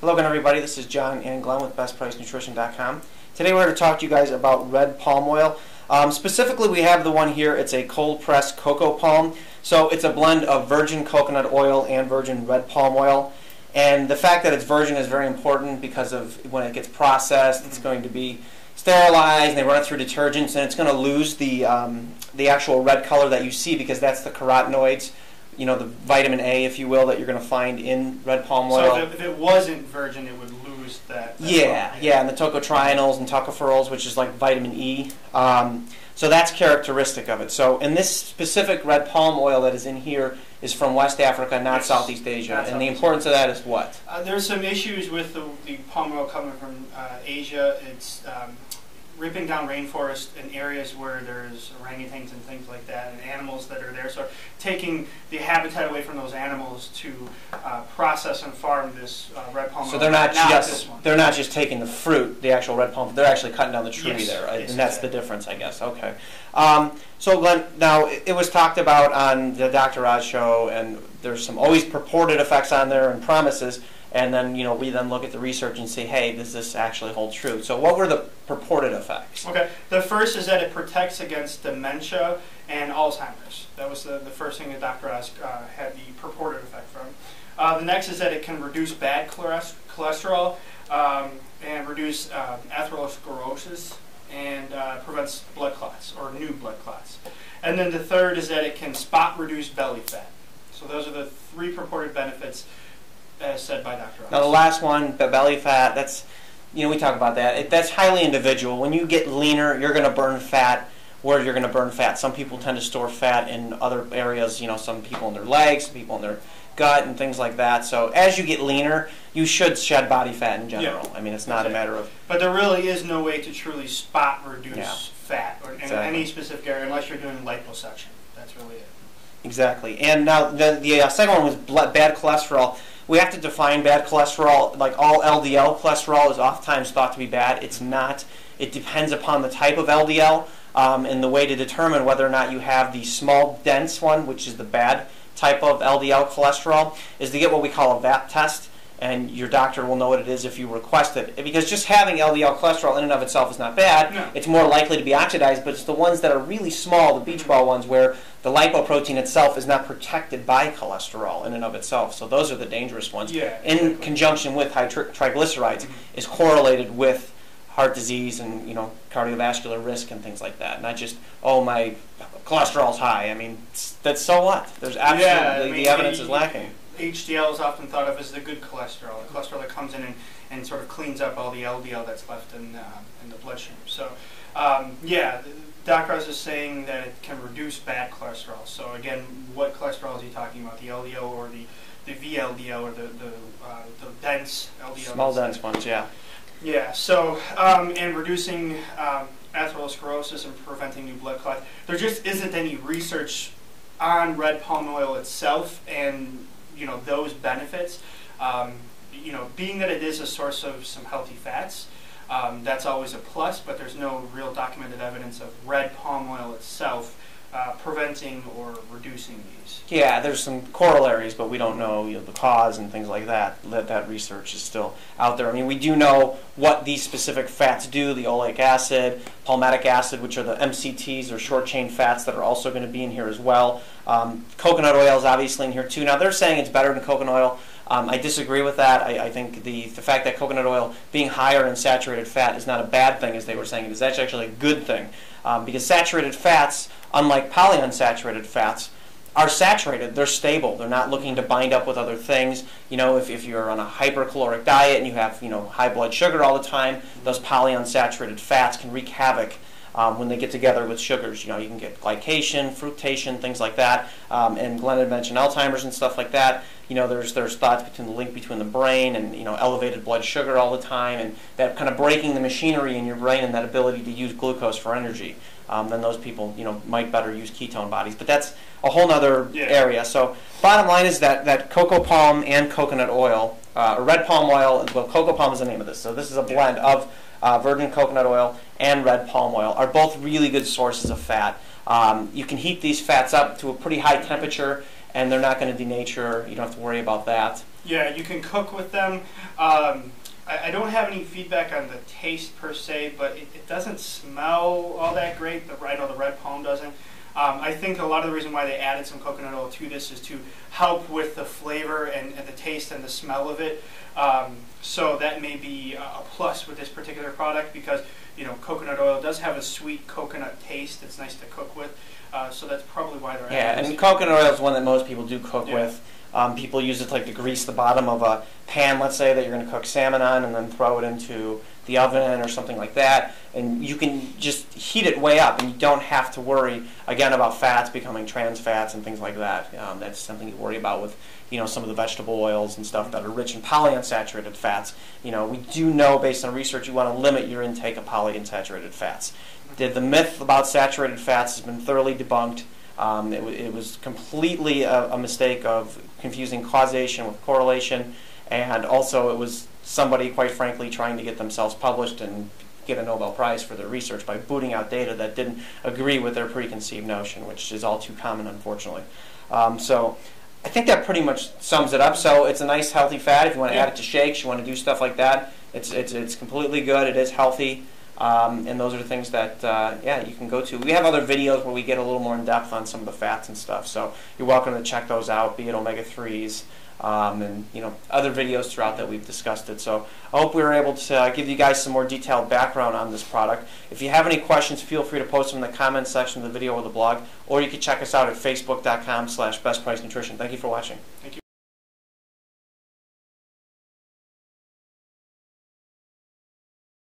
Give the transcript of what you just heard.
Hello again, everybody. This is John and Glenn with BestPriceNutrition.com. Today we're going to talk to you guys about red palm oil. Specifically, we have the one here. It's a cold-pressed cocoa palm. So it's a blend of virgin coconut oil and virgin red palm oil. And the fact that it's virgin is very important because of when it gets processed, it's going to be sterilized, and they run it through detergents, and it's going to lose the actual red color that you see because that's the carotenoids, you know, the vitamin A, if you will, that you're going to find in red palm oil. So if it wasn't virgin, it would lose that. Yeah, and the tocotrienols and tocopherols, which is like vitamin E. So that's characteristic of it. So, and this specific red palm oil that is in here is from West Africa, not Southeast Asia. And the importance of that is what? There's some issues with the palm oil coming from Asia. It's ripping down rainforest in areas where there's orangutans and things like that, and animals that are there. So taking the habitat away from those animals to process and farm this red palm oil. So they're not just taking the fruit, the actual red palm. They're actually cutting down the tree there, right? Yes, and that's the difference, I guess. Okay. So Glenn, now it was talked about on the Dr. Oz show, and there's some always purported effects on there and promises. And then, you know, we then look at the research and say, hey, does this actually hold true? So what were the purported effects? Okay. The first is that it protects against dementia and Alzheimer's. That was the first thing that Dr. Oz had the purported effect from. The next is that it can reduce bad cholesterol and reduce atherosclerosis and prevents blood clots or new blood clots. And then the third is that it can spot reduce belly fat. So those are the three purported benefits as said by Dr. Oz. Now the last one, the belly fat, that's, you know, we talk about that. That's highly individual. When you get leaner, you're going to burn fat where you're going to burn fat. Some people tend to store fat in other areas, you know, some people in their legs, some people in their gut and things like that. So as you get leaner, you should shed body fat in general. Yeah. I mean, it's not a matter of... But there really is no way to truly spot reduce fat or in any specific area unless you're doing liposuction. That's really it. Exactly. And now the second one was bad cholesterol. We have to define bad cholesterol. Like all LDL cholesterol is oftentimes thought to be bad. It's not. It depends upon the type of LDL, and the way to determine whether or not you have the small, dense one, which is the bad type of LDL cholesterol, is to get what we call a VAP test, and your doctor will know what it is if you request it. Because just having LDL cholesterol in and of itself is not bad. No. It's more likely to be oxidized, but it's the ones that are really small, the beach ball ones, where the lipoprotein itself is not protected by cholesterol in and of itself. So those are the dangerous ones. Yeah, in conjunction with high triglycerides is correlated with heart disease and, you know, cardiovascular risk and things like that. Not just, oh, my cholesterol's high. I mean, that's so what? There's absolutely, the evidence is lacking. HDL is often thought of as the good cholesterol, the cholesterol that comes in and sort of cleans up all the LDL that's left in the bloodstream. So, yeah, Dr. Oz is saying that it can reduce bad cholesterol. So again, what cholesterol is he talking about? The LDL or the VLDL or the dense LDL? Small dense ones, yeah. Yeah, so, and reducing atherosclerosis and preventing new blood clots. There just isn't any research on red palm oil itself and, you know, those benefits. You know, being that it is a source of some healthy fats, that's always a plus, but there's no real documented evidence of red palm oil itself preventing or reducing these. Yeah, there's some corollaries, but we don't know, you know, the cause and things like that. That research is still out there. I mean, we do know what these specific fats do, the oleic acid, palmitic acid, which are the MCTs, or short-chain fats that are also going to be in here as well. Coconut oil is obviously in here too. Now, they're saying it's better than coconut oil. I disagree with that. I think the fact that coconut oil being higher in saturated fat is not a bad thing, as they were saying. It is actually a good thing. Because saturated fats, unlike polyunsaturated fats, are saturated. They're stable. They're not looking to bind up with other things. You know, if you're on a hypercaloric diet and you have, you know, high blood sugar all the time, those polyunsaturated fats can wreak havoc when they get together with sugars. You know, you can get glycation, fructation, things like that. And Glenn had mentioned Alzheimer's and stuff like that. You know, there's thoughts between the link between the brain and, you know, elevated blood sugar all the time, and that kind of breaking the machinery in your brain and that ability to use glucose for energy. Then those people, you know, might better use ketone bodies. But that's a whole other area. So bottom line is that cocoa palm and coconut oil, or red palm oil, well, cocoa palm is the name of this. So this is a blend of virgin coconut oil and red palm oil, are both really good sources of fat. You can heat these fats up to a pretty high temperature, and they're not going to denature. You don't have to worry about that. Yeah, you can cook with them. I don't have any feedback on the taste per se, but it doesn't smell all that great. I know the Red Palm doesn't. I think a lot of the reason why they added some coconut oil to this is to help with the flavor and the taste and the smell of it. So that may be a plus with this particular product because, you know, coconut oil does have a sweet coconut taste. It's nice to cook with. So that's probably why they're adding Yeah, this. and coconut oil is one that most people do cook Yeah. with. People use it like to grease the bottom of a pan, let's say, that you're going to cook salmon on, and then throw it into the oven or something like that. And you can just heat it way up, and you don't have to worry, again, about fats becoming trans fats and things like that. That's something you worry about with, you know, some of the vegetable oils and stuff that are rich in polyunsaturated fats. You know, we do know, based on research, you want to limit your intake of polyunsaturated fats. The myth about saturated fats has been thoroughly debunked. It was completely a mistake of confusing causation with correlation, and also it was somebody, quite frankly, trying to get themselves published and get a Nobel Prize for their research by booting out data that didn't agree with their preconceived notion, which is all too common, unfortunately. So I think that pretty much sums it up. So it's a nice, healthy fat. If you want to add it to shakes, you want to do stuff like that, it's completely good. It is healthy. And those are the things that, yeah, you can go to. We have other videos where we get a little more in depth on some of the fats and stuff, so you're welcome to check those out, be it omega-3s, and, you know, other videos throughout that we've discussed it. So I hope we were able to give you guys some more detailed background on this product. If you have any questions, feel free to post them in the comments section of the video or the blog, or you can check us out at facebook.com/bestpricenutrition. Thank you for watching. Thank you.